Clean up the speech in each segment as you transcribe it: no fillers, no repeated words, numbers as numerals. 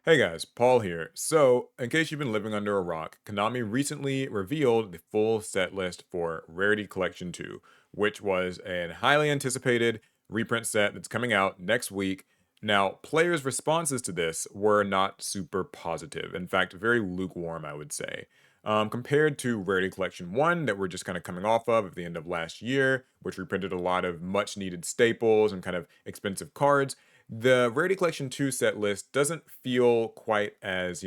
Hey guys, Paul here. So, in case you've been living under a rock, Konami recently revealed the full set list for Rarity Collection 2, which was a highly anticipated reprint set that's coming out next week. Now, players' responses to this were not super positive. In fact, very lukewarm, I would say. Compared to Rarity Collection 1, that we're just kind of coming off of at the end of last year, which reprinted a lot of much needed staples and kind of expensive cards. The Rarity Collection 2 set list doesn't feel quite as,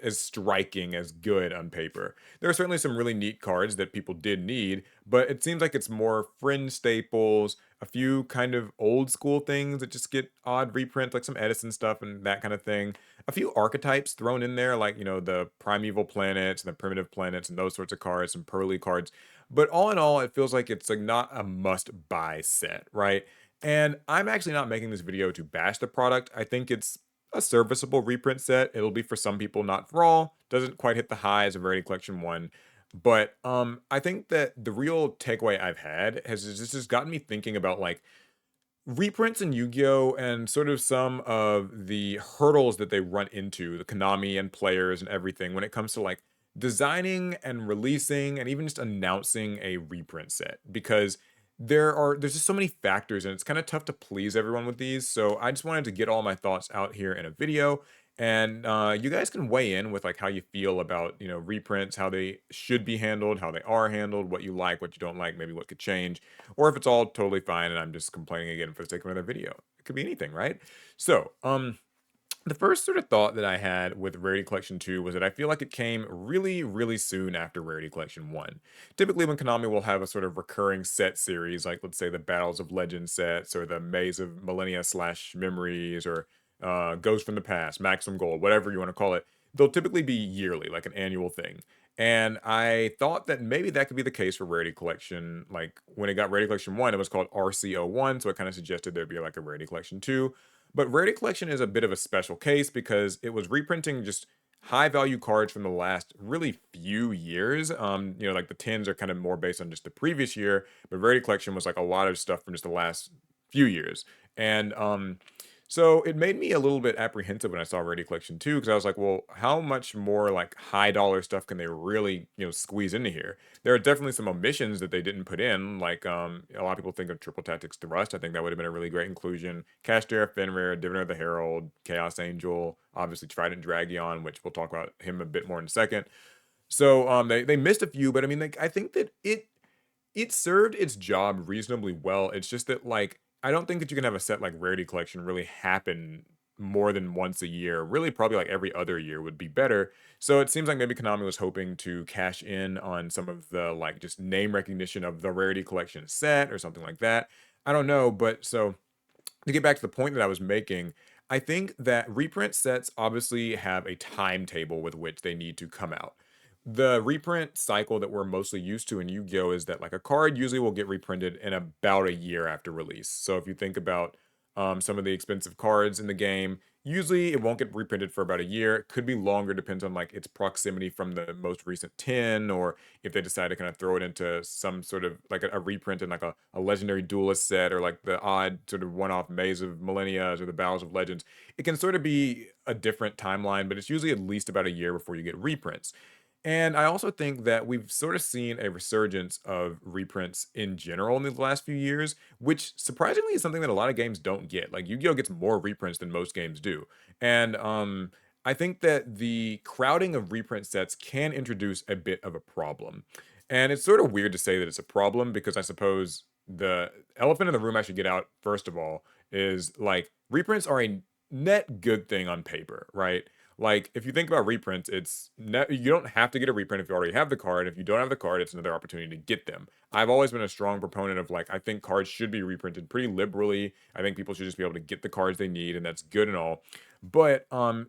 as striking as good on paper. There are certainly some really neat cards that people did need, but it seems like it's more fringe staples, a few kind of old school things that just get odd reprints, like some Edison stuff and that kind of thing. A few archetypes thrown in there, like, the primeval planets and the primitive planets and those sorts of cards, some pearly cards. But all in all, it feels like it's like not a must buy set, right? And I'm actually not making this video to bash the product. I think it's a serviceable reprint set. It'll be for some people, not for all. Doesn't quite hit the highs of Rarity Collection 1. But I think that the real takeaway I've had has just gotten me thinking about like reprints in Yu-Gi-Oh! And sort of some of the hurdles that they run into, the Konami and players and everything, when it comes to like designing and releasing and even just announcing a reprint set. Because there's just so many factors and it's kind of tough to please everyone with these. So I just wanted to get all my thoughts out here in a video. And you guys can weigh in with like how you feel about reprints, how they should be handled, how they are handled, what you like, what you don't like, maybe what could change, or if it's all totally fine and I'm just complaining again for the sake of another video. It could be anything, right? So, the first sort of thought that I had with Rarity Collection 2 was that I feel like it came really, really soon after Rarity Collection 1. Typically, when Konami will have a sort of recurring set series, like let's say the Battles of Legend sets, or the Maze of Millennia slash Memories, or Ghost from the Past, Maximum Gold, whatever you want to call it, they'll typically be yearly, like an annual thing. And I thought that maybe that could be the case for Rarity Collection. Like when it got Rarity Collection 1, it was called RCO1, so it kind of suggested there'd be like a Rarity Collection 2. But Rarity Collection is a bit of a special case because it was reprinting just high value cards from the last really few years. Like the tins are kind of more based on just the previous year, but Rarity Collection was like a lot of stuff from just the last few years. And so it made me a little bit apprehensive when I saw Rarity Collection 2 because I was like, well, how much more like high dollar stuff can they really, squeeze into here? There are definitely some omissions that they didn't put in, like a lot of people think of Triple Tactics Thrust. I think that would have been a really great inclusion. Cashtera, Fenrir, Diviner of the Herald, Chaos Angel, obviously Trident Dragion, which we'll talk about him a bit more in a second. So they missed a few, but I mean, like I think that it served its job reasonably well. It's just that like I don't think that you can have a set like Rarity Collection really happen more than once a year. Really, probably like every other year would be better. So it seems like maybe Konami was hoping to cash in on some of the like just name recognition of the Rarity Collection set or something like that. I don't know, but so to get back to the point that I was making, I think that reprint sets obviously have a timetable with which they need to come out. The reprint cycle that we're mostly used to in Yu-Gi-Oh is that like a card usually will get reprinted in about a year after release. So if you think about some of the expensive cards in the game, usually it won't get reprinted for about a year. It could be longer, depends on like its proximity from the most recent tin, or if they decide to kind of throw it into some sort of like a reprint in like a legendary duelist set, or like the odd sort of one-off Maze of Millennia or the Battles of Legends. It can sort of be a different timeline, but it's usually at least about a year before you get reprints. And I also think that we've sort of seen a resurgence of reprints in general in the last few years, which surprisingly is something that a lot of games don't get. Like Yu-Gi-Oh gets more reprints than most games do. And I think that the crowding of reprint sets can introduce a bit of a problem. And it's sort of weird to say that it's a problem because I suppose the elephant in the room I should get out first of all is like reprints are a net good thing on paper, right? Like, if you think about reprints, you don't have to get a reprint if you already have the card. If you don't have the card, it's another opportunity to get them. I've always been a strong proponent of like I think cards should be reprinted pretty liberally. I think people should just be able to get the cards they need, and that's good and all. But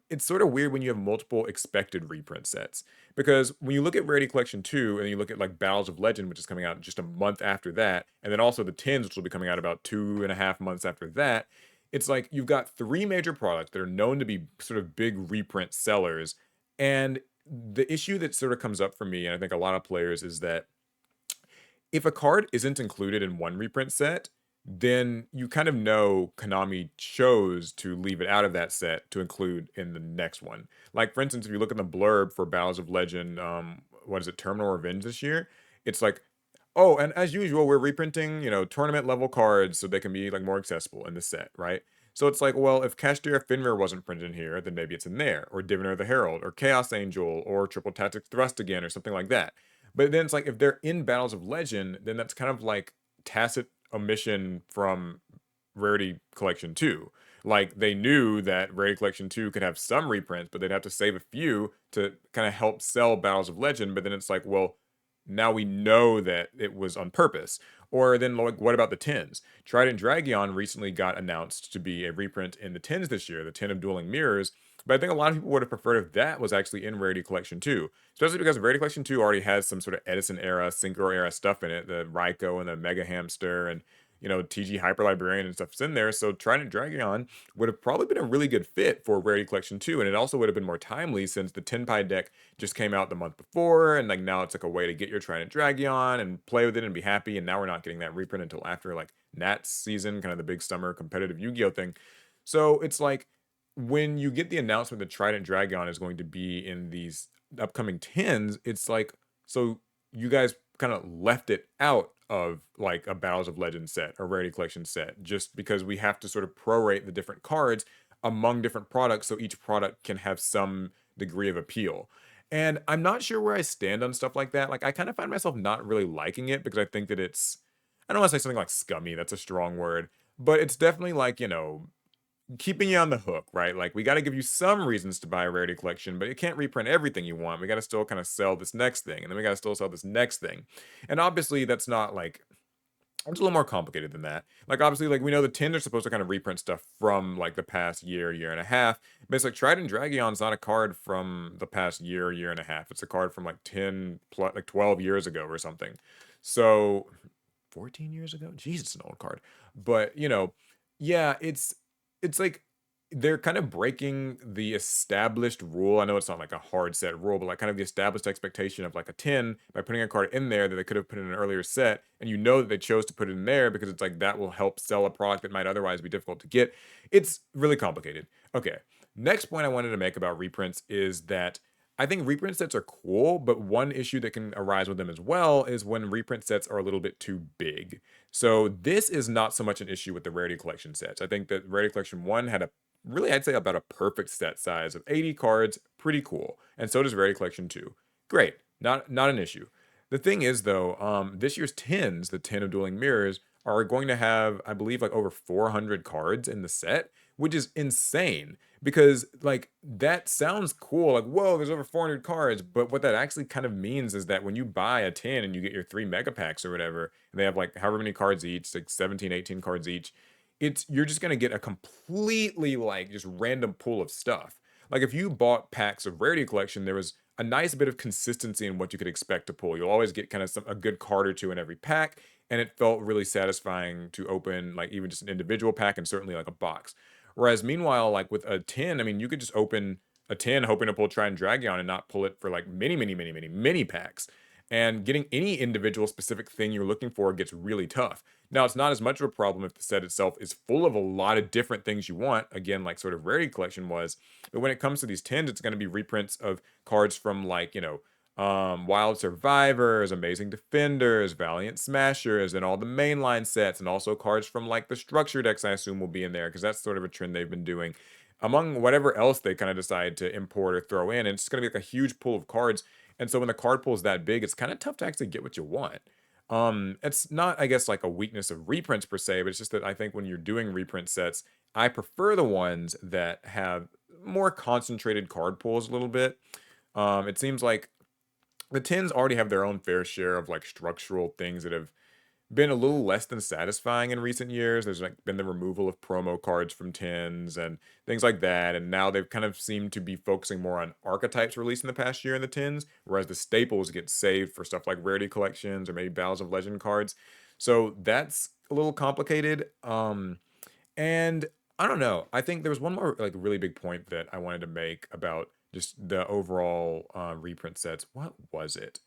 it's sort of weird when you have multiple expected reprint sets because when you look at Rarity Collection 2 and you look at like Battles of Legend, which is coming out just a month after that, and then also the tins, which will be coming out about 2.5 months after that, it's like you've got three major products that are known to be sort of big reprint sellers. And the issue that sort of comes up for me, and I think a lot of players, is that if a card isn't included in one reprint set, then you kind of know Konami chose to leave it out of that set to include in the next one. Like for instance, if you look at the blurb for Battles of Legend, what is it, Terminal Revenge this year? It's like, oh, and as usual, we're reprinting, tournament level cards so they can be like more accessible in the set, right? So it's like, well, if Kashtira Finver wasn't printed in here, then maybe it's in there, or Diviner the Herald, or Chaos Angel, or Triple Tactics Thrust again, or something like that. But then it's like if they're in Battles of Legend, then that's kind of like tacit omission from Rarity Collection 2. Like they knew that Rarity Collection 2 could have some reprints, but they'd have to save a few to kind of help sell Battles of Legend. But then it's like, well, now we know that it was on purpose. Or then, like, what about the tens? Trident Dragion recently got announced to be a reprint in the tens this year, the 10 of Dueling Mirrors. But I think a lot of people would have preferred if that was actually in Rarity Collection 2. Especially because Rarity Collection 2 already has some sort of Edison era, Synchro era stuff in it, the Raikou and the Mega Hamster and TG Hyper Librarian and stuff's in there. So Trident Dragon would have probably been a really good fit for Rarity Collection 2. And it also would have been more timely since the Tenpai deck just came out the month before. And like now it's like a way to get your Trident Dragon and play with it and be happy. And now we're not getting that reprint until after like Nats season, kind of the big summer competitive Yu-Gi-Oh thing. So it's like when you get the announcement that Trident Dragon is going to be in these upcoming tens, it's like, so you guys kind of left it out of like a Battles of Legends set or Rarity Collection set just because we have to sort of prorate the different cards among different products so each product can have some degree of appeal. And I'm not sure where I stand on stuff like that. Like I kind of find myself not really liking it because I think that it's, I don't want to say something like scummy, that's a strong word, but it's definitely like, keeping you on the hook, right? Like we got to give you some reasons to buy a Rarity Collection, but you can't reprint everything you want. We got to still kind of sell this next thing, and then we got to still sell this next thing. And obviously, that's not like it's a little more complicated than that. Like obviously, like we know the tins are supposed to kind of reprint stuff from like the past year, year and a half. But it's like Trident Dragion's not a card from the past year, year and a half. It's a card from like 10 plus like 12 years ago or something. So 14 years ago? Jesus, it's an old card. But yeah, it's like they're kind of breaking the established rule. I know it's not like a hard set rule, but like kind of the established expectation of like a 10 by putting a card in there that they could have put in an earlier set. And you know that they chose to put it in there because it's like that will help sell a product that might otherwise be difficult to get. It's really complicated. Okay. Next point I wanted to make about reprints is that I think reprint sets are cool, but one issue that can arise with them as well is when reprint sets are a little bit too big. So this is not so much an issue with the Rarity Collection sets. I think that Rarity Collection 1 had a really, I'd say about a perfect set size of 80 cards, pretty cool. And so does Rarity Collection 2. Great, not an issue. The thing is though, this year's tins, the 10 of Dueling Mirrors, are going to have, I believe, like over 400 cards in the set, which is insane because like that sounds cool. Like, whoa, there's over 400 cards. But what that actually kind of means is that when you buy a 10 and you get your 3 mega packs or whatever, and they have like however many cards each, like 17, 18 cards each, you're just gonna get a completely like just random pool of stuff. Like if you bought packs of Rarity Collection, there was a nice bit of consistency in what you could expect to pull. You'll always get kind of a good card or two in every pack, and it felt really satisfying to open like even just an individual pack and certainly like a box. Whereas meanwhile, like with a 10, I mean, you could just open a 10 hoping to pull Try and Dragon and not pull it for like many packs. And getting any individual specific thing you're looking for gets really tough. Now, it's not as much of a problem if the set itself is full of a lot of different things you want, again, like sort of Rarity Collection was. But when it comes to these tens, it's going to be reprints of cards from like, Wild Survivors, Amazing Defenders, Valiant Smashers, and all the mainline sets, and also cards from like the structure decks, I assume will be in there because that's sort of a trend they've been doing. Among whatever else they kind of decide to import or throw in, and it's going to be like a huge pool of cards. And so when the card pool is that big, it's kind of tough to actually get what you want. It's not, I guess, like a weakness of reprints per se, but it's just that I think when you're doing reprint sets, I prefer the ones that have more concentrated card pools a little bit. It seems like the tins already have their own fair share of like structural things that have been a little less than satisfying in recent years. There's like been the removal of promo cards from tins and things like that. And now they've kind of seemed to be focusing more on archetypes released in the past year in the tins, whereas the staples get saved for stuff like Rarity Collections or maybe Battles of Legend cards. So that's a little complicated. And I don't know. I think there was one more like really big point that I wanted to make about just the overall reprint sets. What was it?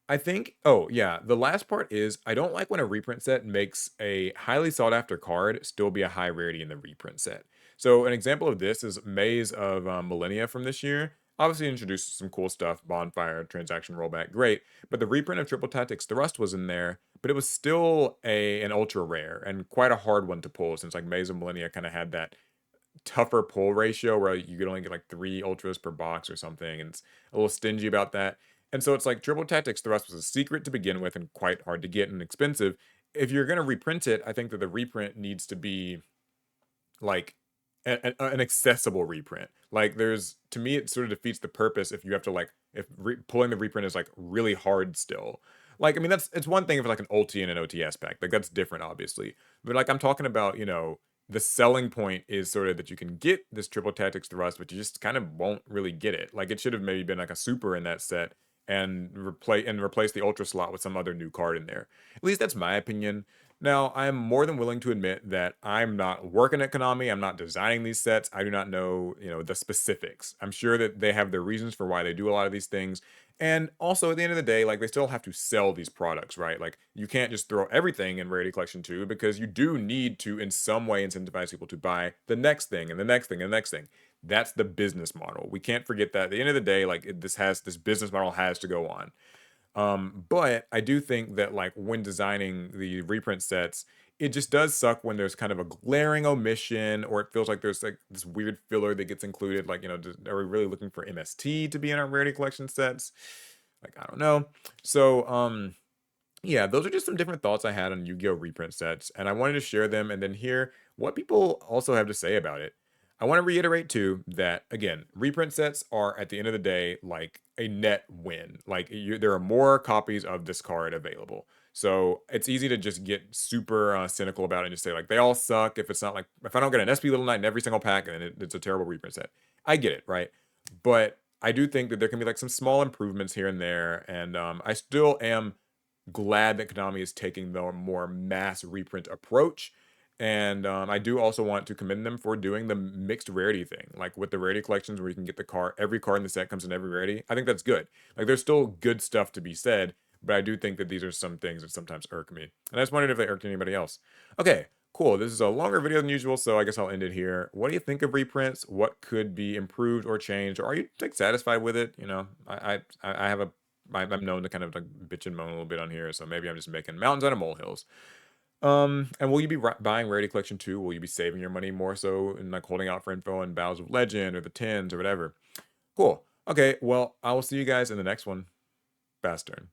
I think oh, yeah, the last part is I don't like when a reprint set makes a highly sought after card still be a high rarity in the reprint set. So an example of this is Maze of Millennia from this year. Obviously introduced some cool stuff, bonfire, transaction rollback, great. But the reprint of Triple Tactics Thrust was in there, but it was still an ultra rare and quite a hard one to pull since like Maze of Millennia kind of had that tougher pull ratio where you could only get like 3 ultras per box or something, and it's a little stingy about that. And so it's like Triple Tactics Thrust was a secret to begin with and quite hard to get and expensive. If you're going to reprint it, I think that the reprint needs to be like an accessible reprint. Like there's to me, it sort of defeats the purpose if you have to like if pulling the reprint is like really hard still. Like I mean that's it's one thing if it's like an ulti and an OTS pack, like that's different obviously. But like I'm talking about the selling point is sort of that you can get this triple tactics thrust, but you just kind of won't really get it. Like it should have maybe been like a super in that set and replace the ultra slot with some other new card in there. At least that's my opinion. Now, I'm more than willing to admit that I'm not working at Konami. I'm not designing these sets. I do not know, the specifics. I'm sure that they have their reasons for why they do a lot of these things. And also, at the end of the day, like they still have to sell these products, right? Like you can't just throw everything in Rarity Collection 2 because you do need to, in some way, incentivize people to buy the next thing and the next thing and the next thing. That's the business model. We can't forget that. At the end of the day, like this business model has to go on. But I do think that like when designing the reprint sets, it just does suck when there's kind of a glaring omission or it feels like there's like this weird filler that gets included. Like, are we really looking for MST to be in our rarity collection sets? Like, I don't know. So, yeah, those are just some different thoughts I had on Yu-Gi-Oh! Reprint sets, and I wanted to share them and then hear what people also have to say about it. I want to reiterate too that again, reprint sets are at the end of the day like a net win. Like there are more copies of this card available, so it's easy to just get super cynical about it and just say like they all suck. If it's not like if I don't get an SP Little Knight in every single pack, then it's a terrible reprint set. I get it, right? But I do think that there can be like some small improvements here and there, and I still am glad that Konami is taking the more mass reprint approach. And I do also want to commend them for doing the mixed rarity thing, like with the rarity collections where you can get the card, every card in the set comes in every rarity. I think that's good. Like there's still good stuff to be said, but I do think that these are some things that sometimes irk me. And I just wondered if they irked anybody else. Okay, cool. This is a longer video than usual, so I guess I'll end it here. What do you think of reprints? What could be improved or changed? Or are you like satisfied with it? I have a I'm known to kind of like bitch and moan a little bit on here, so maybe I'm just making mountains out of molehills. And will you be buying Rarity Collection 2? Will you be saving your money more so and like holding out for info and Battles of Legend or the tins or whatever? Cool. Okay, well, I will see you guys in the next one. Fast turn.